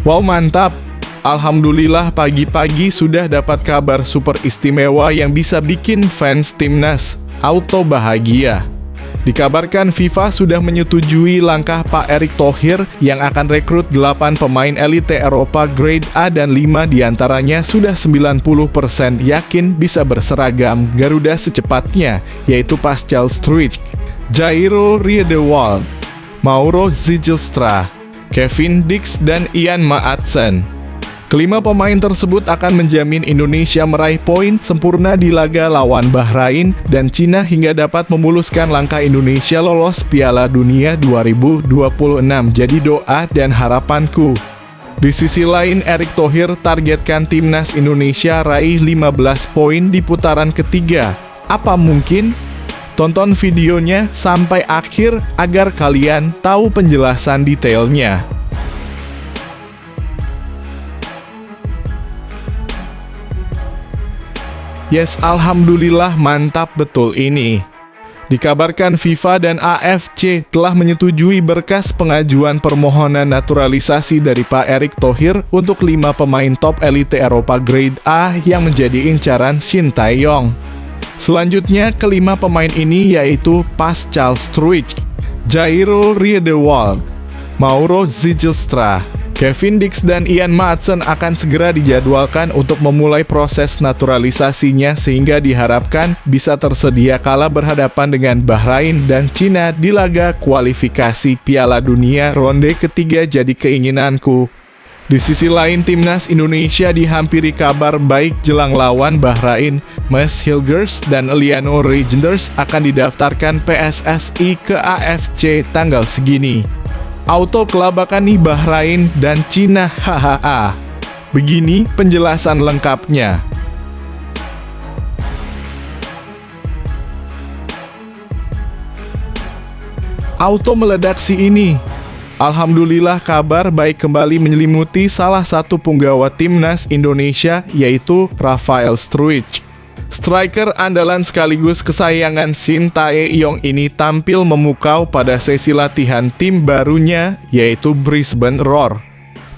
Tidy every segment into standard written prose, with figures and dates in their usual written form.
Wow, mantap! Alhamdulillah pagi-pagi sudah dapat kabar super istimewa yang bisa bikin fans timnas auto bahagia. Dikabarkan FIFA sudah menyetujui langkah Pak Erick Thohir yang akan rekrut 8 pemain elite Eropa grade A dan 5 diantaranya sudah 90% yakin bisa berseragam Garuda secepatnya, yaitu Pascal Struijk, Jairo Riedewald, Mauro Zijlstra, Kevin Dix, dan Ian Maatsen. Kelima pemain tersebut akan menjamin Indonesia meraih poin sempurna di laga lawan Bahrain dan Cina hingga dapat memuluskan langkah Indonesia lolos Piala Dunia 2026. Jadi doa dan harapanku. Di sisi lain, Erick Thohir targetkan timnas Indonesia raih 15 poin di putaran ketiga. Apa mungkin? Tonton videonya sampai akhir agar kalian tahu penjelasan detailnya. Yes, alhamdulillah mantap betul ini. Dikabarkan FIFA dan AFC telah menyetujui berkas pengajuan permohonan naturalisasi dari Pak Erick Thohir untuk 5 pemain top elite Eropa grade A yang menjadi incaran Shin Tae-yong. Selanjutnya, kelima pemain ini yaitu Pascal Struijk, Jairo Riedewald, Mauro Zijlstra, Kevin Dix, dan Ian Maatsen akan segera dijadwalkan untuk memulai proses naturalisasinya sehingga diharapkan bisa tersedia kala berhadapan dengan Bahrain dan Cina di laga kualifikasi Piala Dunia ronde ketiga jadi keinginanku. Di sisi lain, timnas Indonesia dihampiri kabar baik jelang lawan Bahrain. Mads Hilgers dan Liano Regenders akan didaftarkan PSSI ke AFC tanggal segini. Auto kelabakan nih Bahrain dan Cina, hahaha. Begini penjelasan lengkapnya. Auto meledak si ini. Alhamdulillah kabar baik kembali menyelimuti salah satu punggawa timnas Indonesia, yaitu Rafael Struijk. Striker andalan sekaligus kesayangan Shin Tae-yong ini tampil memukau pada sesi latihan tim barunya, yaitu Brisbane Roar.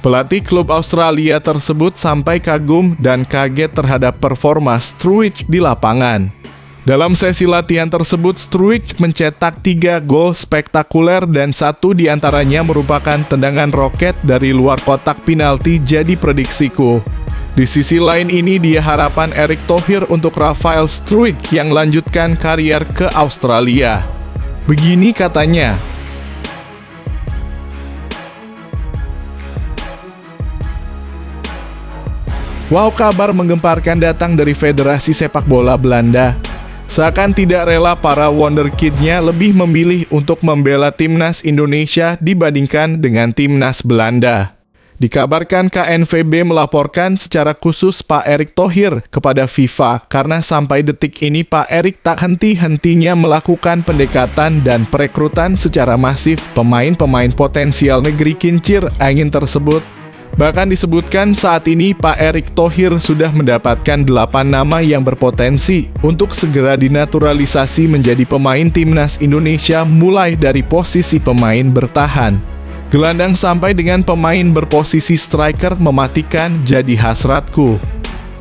Pelatih klub Australia tersebut sampai kagum dan kaget terhadap performa Struijk di lapangan. Dalam sesi latihan tersebut, Struijk mencetak 3 gol spektakuler dan 1 diantaranya merupakan tendangan roket dari luar kotak penalti, jadi prediksiku. Di sisi lain ini dia harapan Erick Thohir untuk Rafael Struijk yang lanjutkan karier ke Australia. Begini katanya. Wow, kabar menggemparkan datang dari Federasi Sepak Bola Belanda. Seakan tidak rela para wonderkid-nya lebih memilih untuk membela timnas Indonesia dibandingkan dengan timnas Belanda. Dikabarkan KNVB melaporkan secara khusus Pak Erick Thohir kepada FIFA karena sampai detik ini Pak Erick tak henti-hentinya melakukan pendekatan dan perekrutan secara masif pemain-pemain potensial negeri kincir angin tersebut. Bahkan disebutkan saat ini Pak Erick Thohir sudah mendapatkan 8 nama yang berpotensi untuk segera dinaturalisasi menjadi pemain timnas Indonesia mulai dari posisi pemain bertahan. Gelandang sampai dengan pemain berposisi striker mematikan jadi hasratku.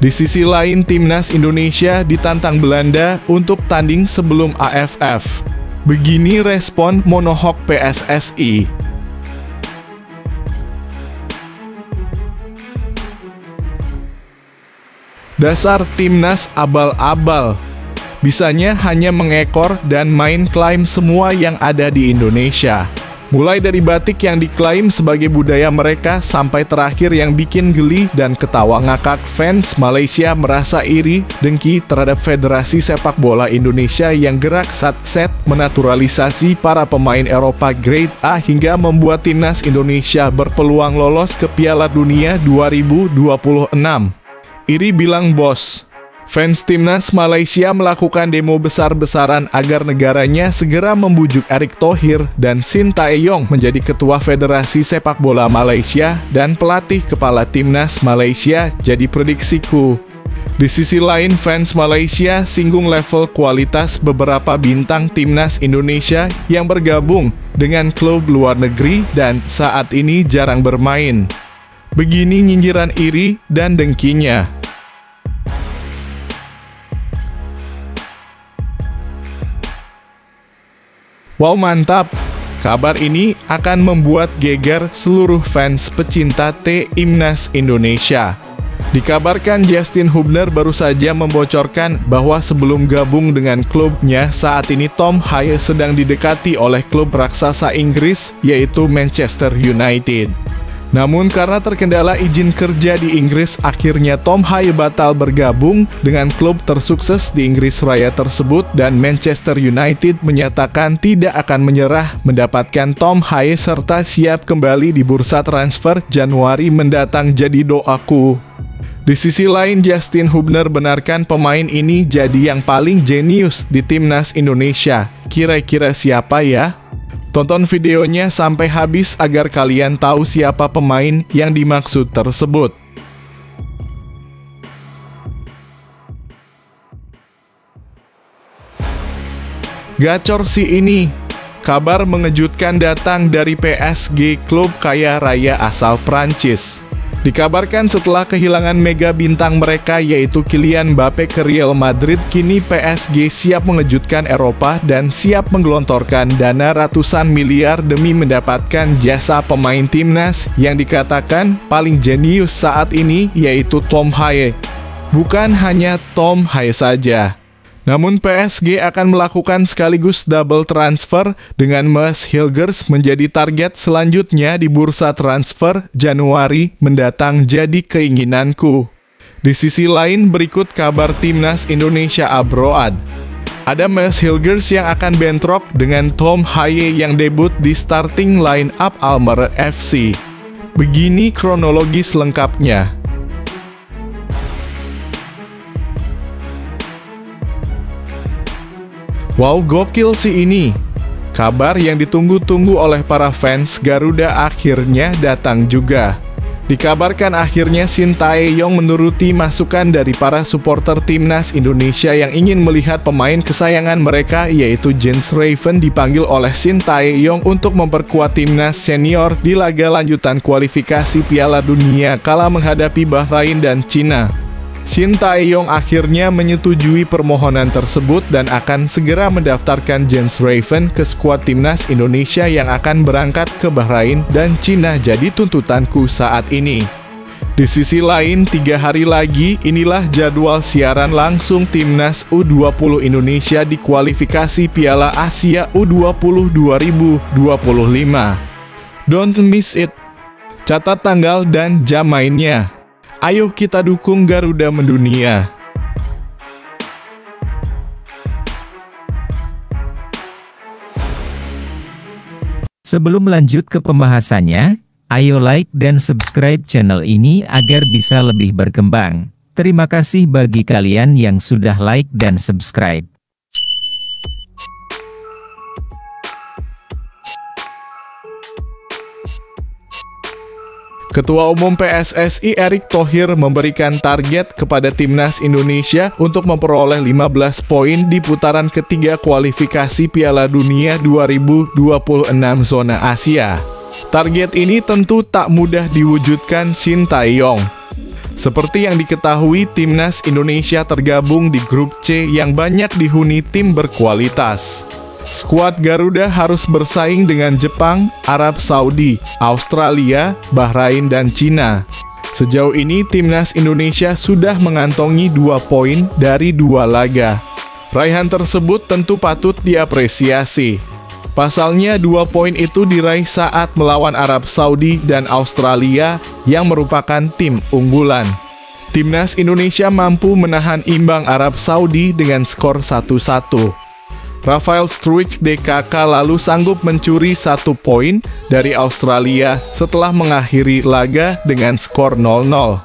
Di sisi lain, timnas Indonesia ditantang Belanda untuk tanding sebelum AFF. Begini respon monohok PSSI. Dasar timnas abal-abal. Bisanya hanya mengekor dan main klaim semua yang ada di Indonesia. Mulai dari batik yang diklaim sebagai budaya mereka sampai terakhir yang bikin geli dan ketawa ngakak fans Malaysia merasa iri, dengki terhadap Federasi Sepak Bola Indonesia yang gerak set menaturalisasi para pemain Eropa grade A hingga membuat timnas Indonesia berpeluang lolos ke Piala Dunia 2026. Iri bilang bos. Fans timnas Malaysia melakukan demo besar-besaran agar negaranya segera membujuk Erick Thohir dan Shin Tae-yong menjadi ketua Federasi Sepak Bola Malaysia dan pelatih kepala timnas Malaysia, jadi prediksiku. Di sisi lain, fans Malaysia singgung level kualitas beberapa bintang timnas Indonesia yang bergabung dengan klub luar negeri dan saat ini jarang bermain. Begini nyinjiran iri dan dengkinya. Wow, mantap! Kabar ini akan membuat geger seluruh fans pecinta Timnas Indonesia. Dikabarkan Justin Hubner baru saja membocorkan bahwa sebelum gabung dengan klubnya, saat ini Tom Haye sedang didekati oleh klub raksasa Inggris, yaitu Manchester United. Namun karena terkendala izin kerja di Inggris, akhirnya Tom Haye batal bergabung dengan klub tersukses di Inggris Raya tersebut, dan Manchester United menyatakan tidak akan menyerah mendapatkan Tom Haye serta siap kembali di bursa transfer Januari mendatang. Jadi doaku. Di sisi lain, Justin Hubner benarkan pemain ini jadi yang paling jenius di Timnas Indonesia. Kira-kira siapa ya? Tonton videonya sampai habis agar kalian tahu siapa pemain yang dimaksud tersebut. Gacor sih ini. Kabar mengejutkan datang dari PSG, klub kaya raya asal Prancis. Dikabarkan setelah kehilangan mega bintang mereka yaitu Kylian Mbappe ke Real Madrid, kini PSG siap mengejutkan Eropa dan siap menggelontorkan dana ratusan miliar demi mendapatkan jasa pemain timnas yang dikatakan paling jenius saat ini, yaitu Tom Haye. Bukan hanya Tom Haye saja, namun PSG akan melakukan sekaligus double transfer dengan Mads Hilgers menjadi target selanjutnya di bursa transfer Januari mendatang. Jadi keinginanku. Di sisi lain, berikut kabar Timnas Indonesia abroad. Ada Mads Hilgers yang akan bentrok dengan Tom Haye yang debut di starting line up Almere FC. Begini kronologis lengkapnya. Wow, gokil sih ini. Kabar yang ditunggu-tunggu oleh para fans Garuda akhirnya datang juga. Dikabarkan akhirnya Shin Tae-yong menuruti masukan dari para supporter Timnas Indonesia yang ingin melihat pemain kesayangan mereka, yaitu Jens Raven, dipanggil oleh Shin Tae-yong untuk memperkuat timnas senior di laga lanjutan kualifikasi Piala Dunia kala menghadapi Bahrain dan Cina. Shin Tae-yong akhirnya menyetujui permohonan tersebut dan akan segera mendaftarkan Jens Raven ke skuad Timnas Indonesia yang akan berangkat ke Bahrain dan Cina. Jadi tuntutanku saat ini. Di sisi lain, 3 hari lagi inilah jadwal siaran langsung Timnas U20 Indonesia di kualifikasi Piala Asia U20 2025. Don't miss it. Catat tanggal dan jam mainnya. Ayo kita dukung Garuda mendunia. Sebelum lanjut ke pembahasannya, ayo like dan subscribe channel ini agar bisa lebih berkembang. Terima kasih bagi kalian yang sudah like dan subscribe. Ketua Umum PSSI Erick Thohir memberikan target kepada Timnas Indonesia untuk memperoleh 15 poin di putaran ketiga kualifikasi Piala Dunia 2026 zona Asia. Target ini tentu tak mudah diwujudkan Shin Tae-yong. Seperti yang diketahui, Timnas Indonesia tergabung di grup C yang banyak dihuni tim berkualitas. Skuad Garuda harus bersaing dengan Jepang, Arab Saudi, Australia, Bahrain, dan Cina. Sejauh ini Timnas Indonesia sudah mengantongi 2 poin dari 2 laga. Raihan tersebut tentu patut diapresiasi. Pasalnya 2 poin itu diraih saat melawan Arab Saudi dan Australia yang merupakan tim unggulan. Timnas Indonesia mampu menahan imbang Arab Saudi dengan skor 1-1. Rafael Struijk DKK lalu sanggup mencuri 1 poin dari Australia setelah mengakhiri laga dengan skor 0-0.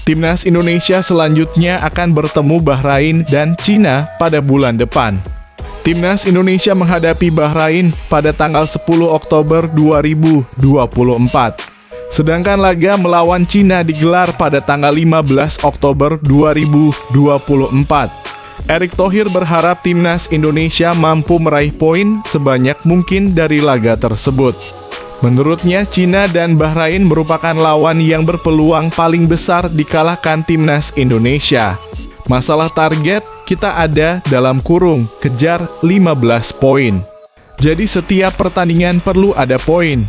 Timnas Indonesia selanjutnya akan bertemu Bahrain dan Cina pada bulan depan. Timnas Indonesia menghadapi Bahrain pada tanggal 10 Oktober 2024. Sedangkan laga melawan Cina digelar pada tanggal 15 Oktober 2024. Erick Thohir berharap Timnas Indonesia mampu meraih poin sebanyak mungkin dari laga tersebut. Menurutnya, Cina dan Bahrain merupakan lawan yang berpeluang paling besar dikalahkan timnas Indonesia. Masalah target, kita ada dalam kurung, kejar 15 poin. Jadi setiap pertandingan perlu ada poin.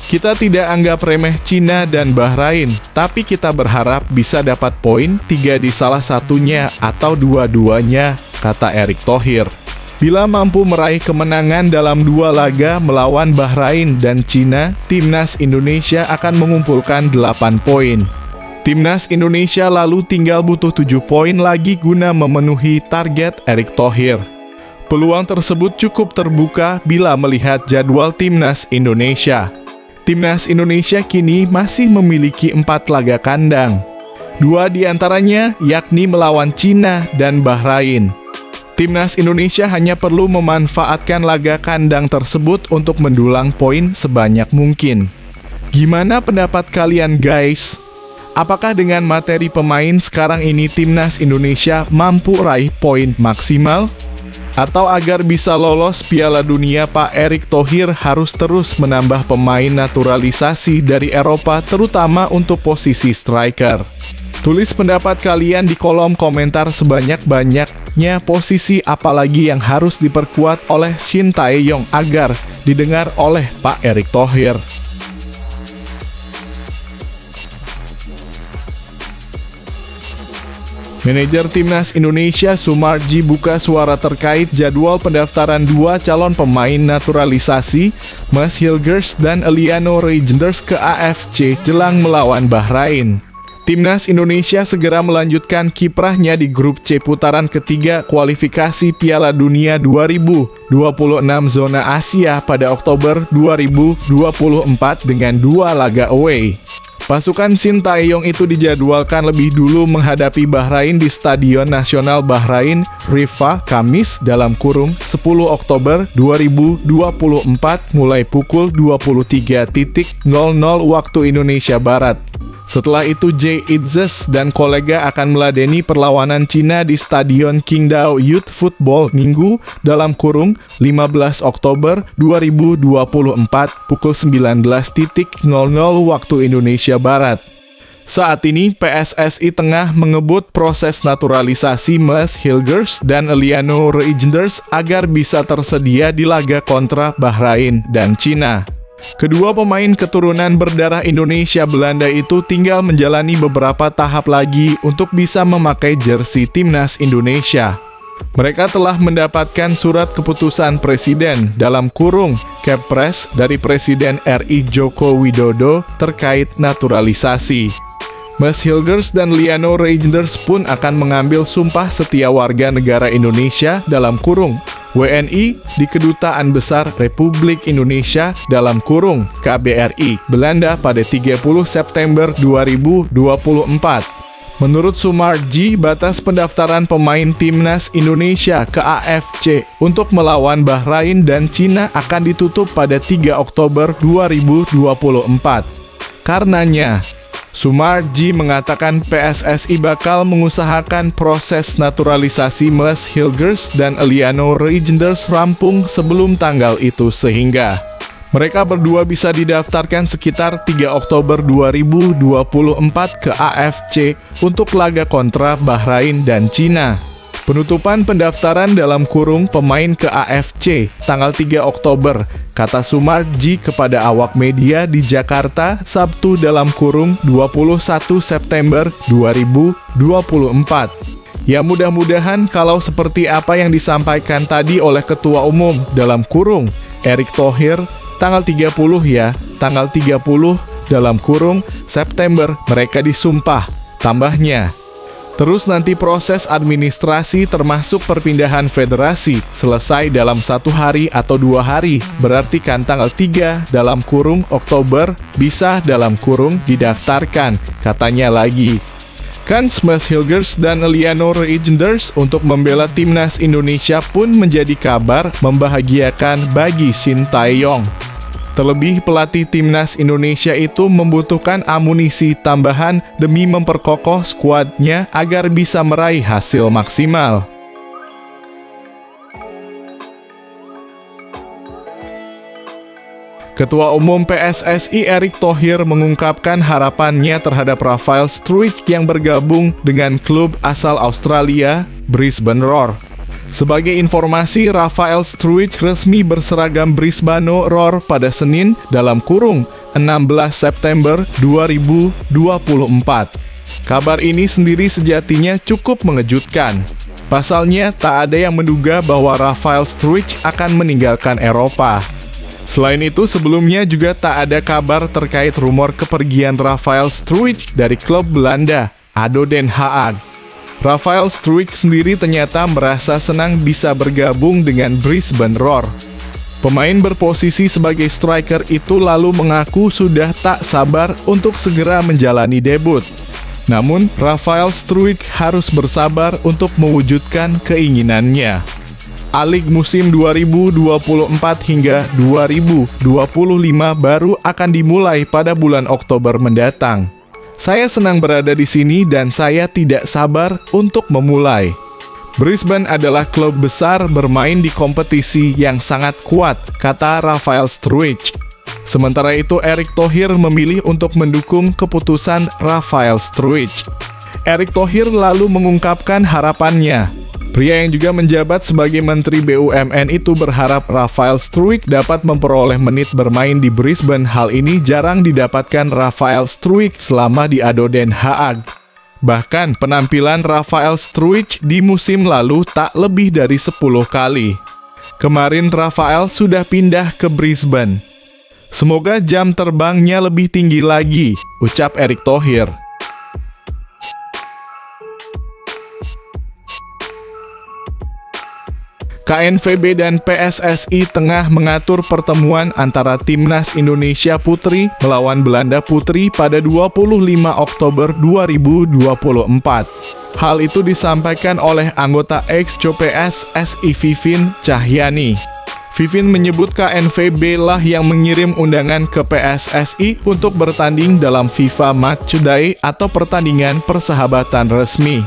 Kita tidak anggap remeh Cina dan Bahrain, tapi kita berharap bisa dapat poin 3 di salah satunya atau dua-duanya, kata Erick Thohir. Bila mampu meraih kemenangan dalam 2 laga melawan Bahrain dan Cina, timnas Indonesia akan mengumpulkan 8 poin. Timnas Indonesia lalu tinggal butuh 7 poin lagi guna memenuhi target Erick Thohir. Peluang tersebut cukup terbuka bila melihat jadwal timnas Indonesia. Timnas Indonesia kini masih memiliki 4 laga kandang. 2 diantaranya yakni melawan Cina dan Bahrain. Timnas Indonesia hanya perlu memanfaatkan laga kandang tersebut untuk mendulang poin sebanyak mungkin. Gimana pendapat kalian guys? Apakah dengan materi pemain sekarang ini timnas Indonesia mampu raih poin maksimal? Atau agar bisa lolos Piala Dunia, Pak Erick Thohir harus terus menambah pemain naturalisasi dari Eropa terutama untuk posisi striker? Tulis pendapat kalian di kolom komentar sebanyak-banyaknya. Posisi apalagi yang harus diperkuat oleh Shin Tae-yong agar didengar oleh Pak Erick Thohir. Manajer Timnas Indonesia Sumarji buka suara terkait jadwal pendaftaran 2 calon pemain naturalisasi, Mads Hilgers dan Eliano Reijnders ke AFC jelang melawan Bahrain. Timnas Indonesia segera melanjutkan kiprahnya di grup C putaran ketiga kualifikasi Piala Dunia 2026 zona Asia pada Oktober 2024 dengan 2 laga away. Pasukan Shin Tae-yong itu dijadwalkan lebih dulu menghadapi Bahrain di Stadion Nasional Bahrain, Rifah, Kamis dalam kurung 10 Oktober 2024 mulai pukul 23.00 waktu Indonesia Barat. Setelah itu Jay Itzes dan kolega akan meladeni perlawanan Cina di Stadion Qingdao Youth Football Minggu dalam kurung 15 Oktober 2024 pukul 19.00 waktu Indonesia Barat. Saat ini PSSI tengah mengebut proses naturalisasi Mads Hilgers dan Eliano Reijnders agar bisa tersedia di laga kontra Bahrain dan Cina. Kedua pemain keturunan berdarah Indonesia Belanda itu tinggal menjalani beberapa tahap lagi untuk bisa memakai jersei timnas Indonesia. Mereka telah mendapatkan surat keputusan Presiden dalam kurung Kepres dari Presiden RI Joko Widodo terkait naturalisasi. Mads Hilgers dan Eliano Reijnders pun akan mengambil sumpah setia warga negara Indonesia dalam kurung WNI di Kedutaan Besar Republik Indonesia dalam kurung KBRI Belanda pada 30 September 2024. Menurut Sumarji, batas pendaftaran pemain timnas Indonesia ke AFC untuk melawan Bahrain dan Cina akan ditutup pada 3 Oktober 2024. Karenanya, Sumarji mengatakan PSSI bakal mengusahakan proses naturalisasi Mads Hilgers dan Eliano Reijnders rampung sebelum tanggal itu sehingga mereka berdua bisa didaftarkan sekitar 3 Oktober 2024 ke AFC untuk laga kontra Bahrain dan Cina. Penutupan pendaftaran dalam kurung pemain ke AFC tanggal 3 Oktober, kata Sumarji kepada awak media di Jakarta Sabtu dalam kurung 21 September 2024. Ya mudah-mudahan kalau seperti apa yang disampaikan tadi oleh Ketua Umum dalam kurung Erick Thohir, tanggal 30 ya, tanggal 30 dalam kurung September mereka disumpah, tambahnya. Terus nanti proses administrasi termasuk perpindahan federasi selesai dalam 1 hari atau 2 hari. Berarti kan tanggal 3 dalam kurung Oktober bisa dalam kurung didaftarkan, katanya lagi. Kan Mads Hilgers dan Eliano Reijnders untuk membela timnas Indonesia pun menjadi kabar membahagiakan bagi Shin Tae-yong. Terlebih pelatih timnas Indonesia itu membutuhkan amunisi tambahan demi memperkokoh skuadnya agar bisa meraih hasil maksimal. Ketua Umum PSSI Erick Thohir mengungkapkan harapannya terhadap Rafael Struijk yang bergabung dengan klub asal Australia, Brisbane Roar. Sebagai informasi, Rafael Struijk resmi berseragam Brisbane Roar pada Senin dalam kurung 16 September 2024. Kabar ini sendiri sejatinya cukup mengejutkan. Pasalnya, tak ada yang menduga bahwa Rafael Struijk akan meninggalkan Eropa. Selain itu, sebelumnya juga tak ada kabar terkait rumor kepergian Rafael Struijk dari klub Belanda, ADO Den Haag. Rafael Struijk sendiri ternyata merasa senang bisa bergabung dengan Brisbane Roar. Pemain berposisi sebagai striker itu lalu mengaku sudah tak sabar untuk segera menjalani debut. Namun, Rafael Struijk harus bersabar untuk mewujudkan keinginannya. A-League musim 2024 hingga 2025 baru akan dimulai pada bulan Oktober mendatang. Saya senang berada di sini dan saya tidak sabar untuk memulai. Brisbane adalah klub besar bermain di kompetisi yang sangat kuat, kata Rafael Struijk. Sementara itu, Erick Thohir memilih untuk mendukung keputusan Rafael Struijk. Erick Thohir lalu mengungkapkan harapannya. Pria yang juga menjabat sebagai Menteri BUMN itu berharap Rafael Struijk dapat memperoleh menit bermain di Brisbane. Hal ini jarang didapatkan Rafael Struijk selama di ADO Den Haag. Bahkan penampilan Rafael Struijk di musim lalu tak lebih dari 10 kali. Kemarin Rafael sudah pindah ke Brisbane. Semoga jam terbangnya lebih tinggi lagi, ucap Erick Thohir. KNVB dan PSSI tengah mengatur pertemuan antara Timnas Indonesia Putri melawan Belanda Putri pada 25 Oktober 2024. Hal itu disampaikan oleh anggota ex-COPS SI Vivin Cahyani. Vivin menyebut KNVB lah yang mengirim undangan ke PSSI untuk bertanding dalam FIFA Matchday atau pertandingan persahabatan resmi.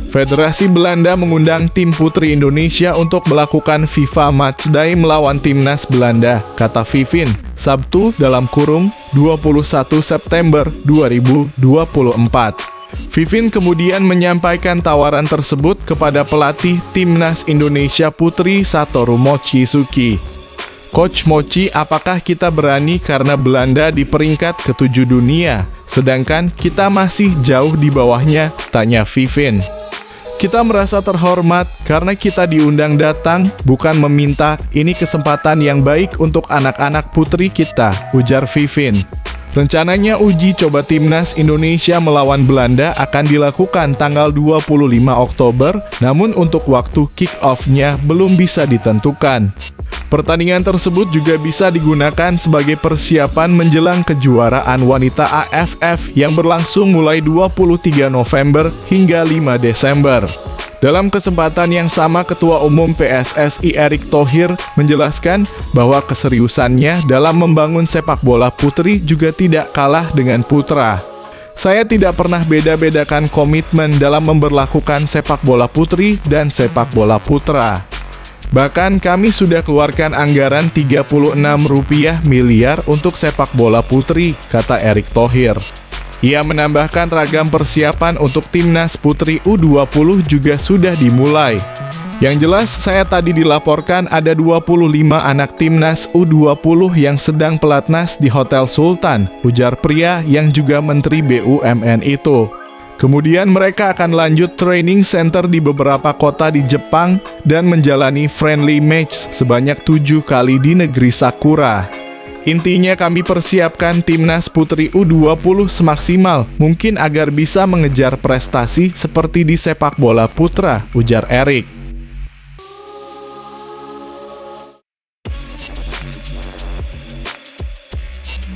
Federasi Belanda mengundang tim putri Indonesia untuk melakukan FIFA Matchday melawan timnas Belanda, kata Vivin, Sabtu dalam kurung 21 September 2024. Vivin kemudian menyampaikan tawaran tersebut kepada pelatih timnas Indonesia Putri Satoru Mochizuki. Coach Mochi, apakah kita berani karena Belanda di peringkat ke-7 dunia, sedangkan kita masih jauh di bawahnya? Tanya Vivin. Kita merasa terhormat karena kita diundang datang, bukan meminta. Ini kesempatan yang baik untuk anak-anak putri kita, ujar Vivin. Rencananya uji coba timnas Indonesia melawan Belanda akan dilakukan tanggal 25 Oktober, namun untuk waktu kick-off-nya belum bisa ditentukan. Pertandingan tersebut juga bisa digunakan sebagai persiapan menjelang kejuaraan wanita AFF yang berlangsung mulai 23 November hingga 5 Desember. Dalam kesempatan yang sama, Ketua Umum PSSI Erick Thohir menjelaskan bahwa keseriusannya dalam membangun sepak bola putri juga tidak kalah dengan putra. Saya tidak pernah beda-bedakan komitmen dalam memberlakukan sepak bola putri dan sepak bola putra. Bahkan kami sudah keluarkan anggaran 36 miliar untuk sepak bola putri, kata Erick Thohir. Ia menambahkan ragam persiapan untuk timnas putri U20 juga sudah dimulai. Yang jelas, saya tadi dilaporkan ada 25 anak timnas U20 yang sedang pelatnas di Hotel Sultan, ujar pria yang juga Menteri BUMN itu. Kemudian mereka akan lanjut training center di beberapa kota di Jepang dan menjalani friendly match sebanyak 7 kali di negeri Sakura. Intinya kami persiapkan timnas putri U20 semaksimal mungkin agar bisa mengejar prestasi seperti di sepak bola putra, ujar Erick.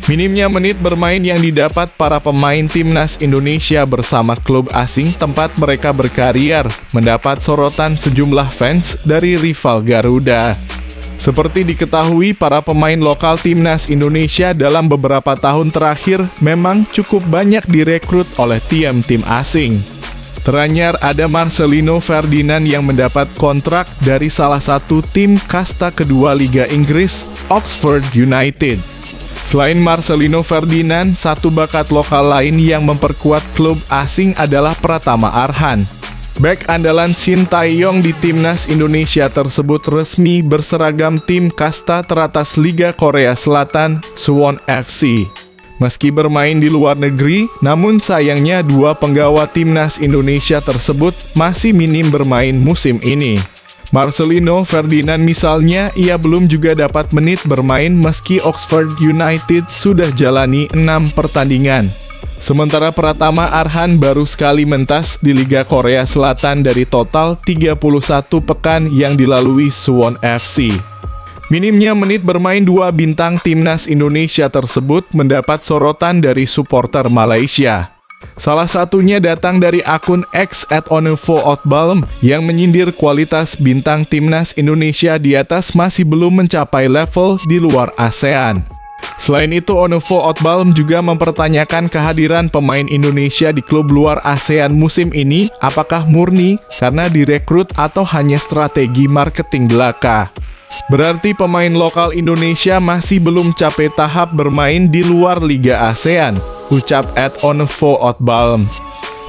Minimnya menit bermain yang didapat para pemain timnas Indonesia bersama klub asing tempat mereka berkarier mendapat sorotan sejumlah fans dari rival Garuda. Seperti diketahui, para pemain lokal timnas Indonesia dalam beberapa tahun terakhir memang cukup banyak direkrut oleh tim-tim asing. Teranyar ada Marcelino Ferdinand yang mendapat kontrak dari salah satu tim kasta kedua Liga Inggris, Oxford United. Selain Marcelino Ferdinand, satu bakat lokal lain yang memperkuat klub asing adalah Pratama Arhan. Bek andalan Shin Tae-yong di timnas Indonesia tersebut resmi berseragam tim kasta teratas Liga Korea Selatan, Suwon FC. Meski bermain di luar negeri, namun sayangnya dua penggawa timnas Indonesia tersebut masih minim bermain musim ini. Marcelino Ferdinand misalnya, ia belum juga dapat menit bermain meski Oxford United sudah jalani 6 pertandingan. Sementara Pratama Arhan baru sekali mentas di Liga Korea Selatan dari total 31 pekan yang dilalui Suwon FC. Minimnya menit bermain dua bintang timnas Indonesia tersebut mendapat sorotan dari supporter Malaysia. Salah satunya datang dari akun X @onefootball yang menyindir kualitas bintang timnas Indonesia di atas masih belum mencapai level di luar ASEAN. Selain itu, onefootball juga mempertanyakan kehadiran pemain Indonesia di klub luar ASEAN musim ini, apakah murni karena direkrut atau hanya strategi marketing belaka. Berarti pemain lokal Indonesia masih belum capai tahap bermain di luar Liga ASEAN, ucap @onefootball.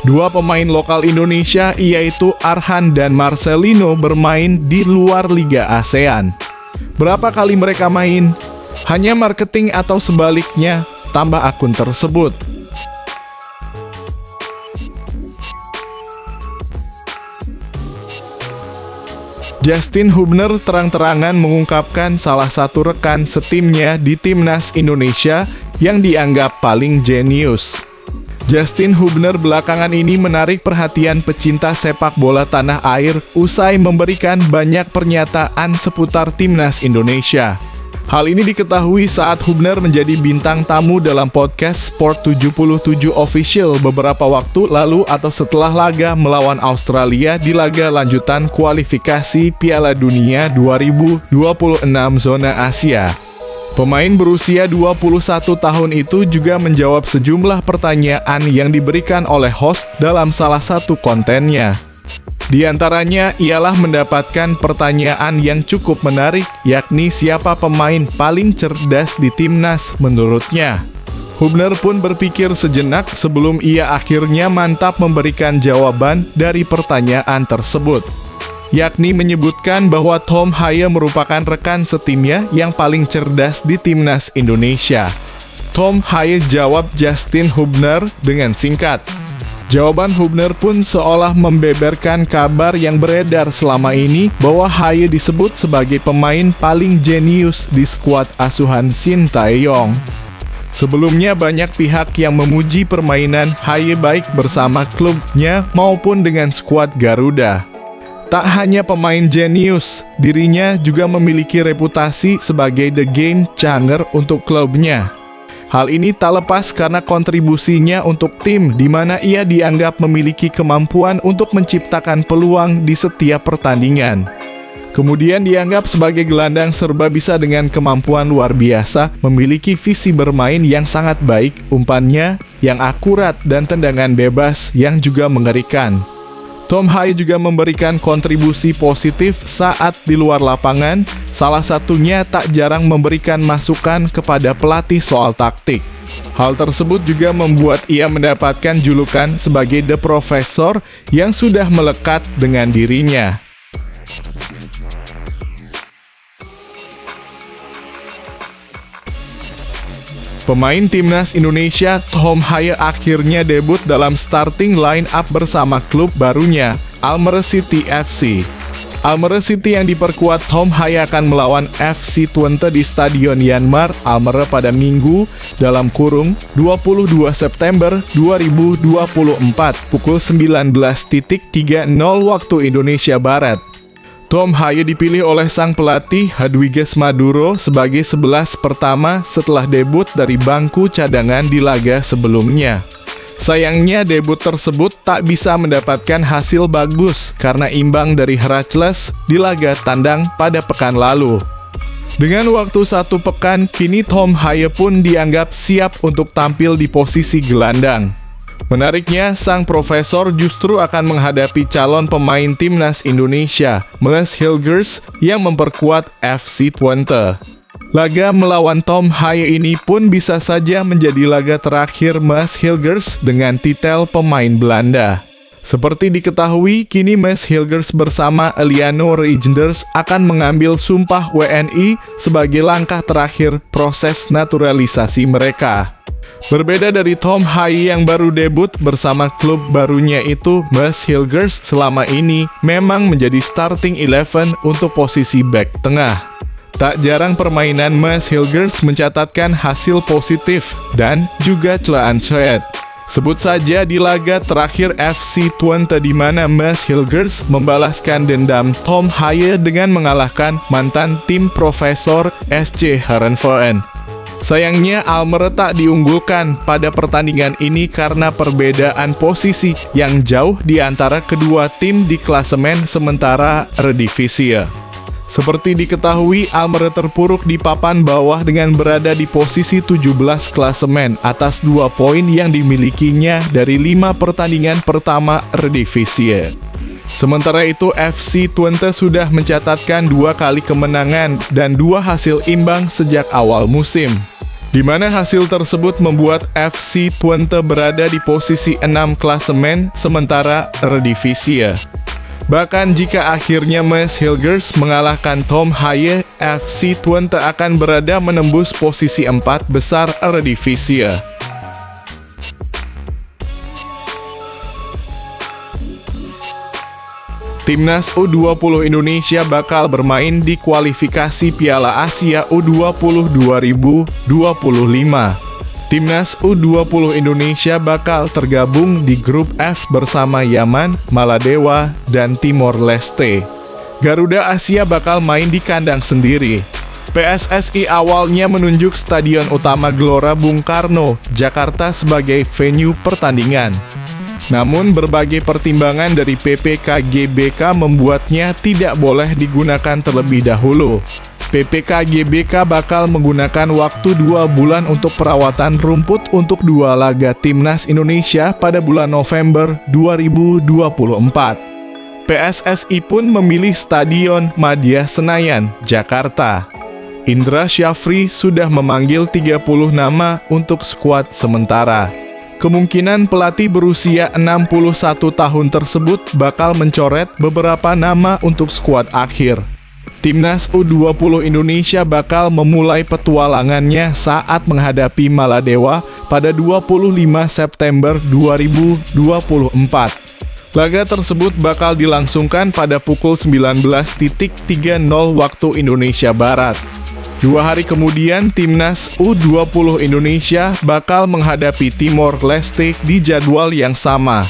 Dua pemain lokal Indonesia yaitu Arhan dan Marcelino bermain di luar Liga ASEAN. Berapa kali mereka main? Hanya marketing atau sebaliknya, tambah akun tersebut. Justin Hubner terang-terangan mengungkapkan salah satu rekan setimnya di timnas Indonesia yang dianggap paling jenius. Justin Hubner belakangan ini menarik perhatian pecinta sepak bola tanah air usai memberikan banyak pernyataan seputar timnas Indonesia. Hal ini diketahui saat Hubner menjadi bintang tamu dalam podcast Sport 77 Official beberapa waktu lalu atau setelah laga melawan Australia di laga lanjutan kualifikasi Piala Dunia 2026 zona Asia. Pemain berusia 21 tahun itu juga menjawab sejumlah pertanyaan yang diberikan oleh host dalam salah satu kontennya. Di antaranya ialah mendapatkan pertanyaan yang cukup menarik, yakni siapa pemain paling cerdas di timnas menurutnya. Hubner pun berpikir sejenak sebelum ia akhirnya mantap memberikan jawaban dari pertanyaan tersebut, yakni menyebutkan bahwa Tom Haye merupakan rekan setimnya yang paling cerdas di timnas Indonesia. Tom Haye jawab Justin Hubner dengan singkat. Jawaban Hubner pun seolah membeberkan kabar yang beredar selama ini bahwa Haye disebut sebagai pemain paling jenius di skuad asuhan Shin Tae-yong. Sebelumnya banyak pihak yang memuji permainan Haye baik bersama klubnya maupun dengan skuad Garuda. Tak hanya pemain jenius, dirinya juga memiliki reputasi sebagai the game changer untuk klubnya. Hal ini tak lepas karena kontribusinya untuk tim di mana ia dianggap memiliki kemampuan untuk menciptakan peluang di setiap pertandingan. Kemudian dianggap sebagai gelandang serba bisa dengan kemampuan luar biasa, memiliki visi bermain yang sangat baik, umpannya yang akurat dan tendangan bebas yang juga mengerikan. Tom Haye juga memberikan kontribusi positif saat di luar lapangan, salah satunya tak jarang memberikan masukan kepada pelatih soal taktik. Hal tersebut juga membuat ia mendapatkan julukan sebagai The Professor yang sudah melekat dengan dirinya. Pemain timnas Indonesia Tom Haye akhirnya debut dalam starting line up bersama klub barunya, Almere City FC. Almere City yang diperkuat Tom Haye akan melawan FC Twente di Stadion Yanmar, Almere pada Minggu (22 September 2024) pukul 19.30 waktu Indonesia Barat. Tom Haye dipilih oleh sang pelatih Hadwiges Maduro sebagai 11 pertama setelah debut dari bangku cadangan di laga sebelumnya. Sayangnya debut tersebut tak bisa mendapatkan hasil bagus karena imbang dari Heracles di laga tandang pada pekan lalu. Dengan waktu 1 pekan, kini Tom Haye pun dianggap siap untuk tampil di posisi gelandang. Menariknya, sang profesor justru akan menghadapi calon pemain timnas Indonesia, Meles Hilgers, yang memperkuat FC Twente. Laga melawan Tom Haye ini pun bisa saja menjadi laga terakhir Maes Hilgers dengan titel pemain Belanda. Seperti diketahui, kini Maes Hilgers bersama Eliano Reijnders akan mengambil sumpah WNI sebagai langkah terakhir proses naturalisasi mereka. Berbeda dari Tom Haye yang baru debut bersama klub barunya itu, Maes Hilgers selama ini memang menjadi starting 11 untuk posisi bek tengah. Tak jarang permainan Maes Hilgers mencatatkan hasil positif dan juga celaan Soet. Sebut saja di laga terakhir FC Twente di mana Maes Hilgers membalaskan dendam Tom Haye dengan mengalahkan mantan tim Profesor SC Heerenveen. Sayangnya Almere tak diunggulkan pada pertandingan ini karena perbedaan posisi yang jauh di antara kedua tim di klasemen sementara Eredivisie. Seperti diketahui, Almere terpuruk di papan bawah dengan berada di posisi 17 klasemen atas 2 poin yang dimilikinya dari 5 pertandingan pertama Eredivisie. Sementara itu, FC Twente sudah mencatatkan 2 kali kemenangan dan 2 hasil imbang sejak awal musim, di mana hasil tersebut membuat FC Twente berada di posisi 6 klasemen sementara Eredivisie. Bahkan jika akhirnya Maes Hilgers mengalahkan Tom Haye, FC Twente akan berada menembus posisi 4 besar Eredivisie. Timnas U20 Indonesia bakal bermain di kualifikasi Piala Asia U20 2025. Timnas U20 Indonesia bakal tergabung di grup F bersama Yaman, Maladewa, dan Timor Leste. Garuda Asia bakal main di kandang sendiri. PSSI awalnya menunjuk Stadion Utama Gelora Bung Karno, Jakarta sebagai venue pertandingan. Namun berbagai pertimbangan dari PPK GBK membuatnya tidak boleh digunakan terlebih dahulu. PPK GBK bakal menggunakan waktu 2 bulan untuk perawatan rumput untuk 2 laga Timnas Indonesia pada bulan November 2024. PSSI pun memilih Stadion Madia Senayan, Jakarta. Indra Syafri sudah memanggil 30 nama untuk skuad sementara. Kemungkinan pelatih berusia 61 tahun tersebut bakal mencoret beberapa nama untuk skuad akhir. Timnas U20 Indonesia bakal memulai petualangannya saat menghadapi Maladewa pada 25 September 2024. Laga tersebut bakal dilangsungkan pada pukul 19.30 waktu Indonesia Barat. 2 hari kemudian, Timnas U20 Indonesia bakal menghadapi Timor Leste di jadwal yang sama.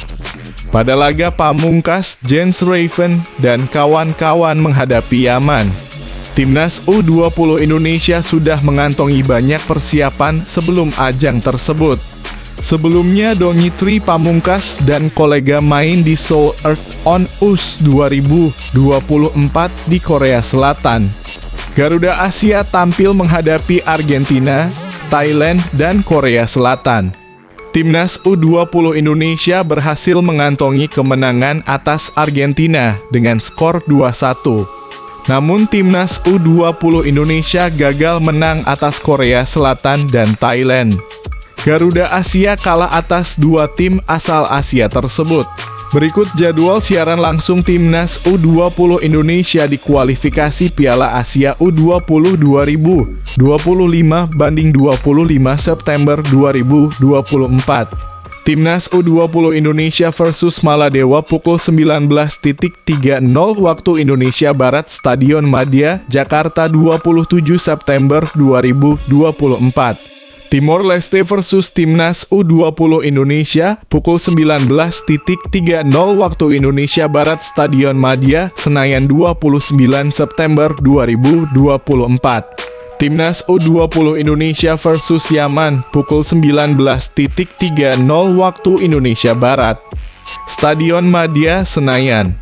Pada laga pamungkas, Jens Raven dan kawan-kawan menghadapi Yaman. Timnas U20 Indonesia sudah mengantongi banyak persiapan sebelum ajang tersebut. Sebelumnya, Dongitri Pamungkas dan kolega main di Seoul Earth on Us 2024 di Korea Selatan. Garuda Asia tampil menghadapi Argentina, Thailand, dan Korea Selatan. Timnas U20 Indonesia berhasil mengantongi kemenangan atas Argentina dengan skor 2-1. Namun Timnas U20 Indonesia gagal menang atas Korea Selatan dan Thailand. Garuda Asia kalah atas 2 tim asal Asia tersebut. Berikut jadwal siaran langsung Timnas U20 Indonesia di kualifikasi Piala Asia U20 2025 banding 25 September 2024. Timnas U20 Indonesia versus Maladewa pukul 19.30 waktu Indonesia Barat, Stadion Madia, Jakarta 27 September 2024. Timor Leste versus Timnas U20 Indonesia pukul 19.30 waktu Indonesia Barat, Stadion Madia, Senayan 29 September 2024. Timnas U20 Indonesia versus Yaman pukul 19.30 waktu Indonesia Barat, Stadion Madia, Senayan.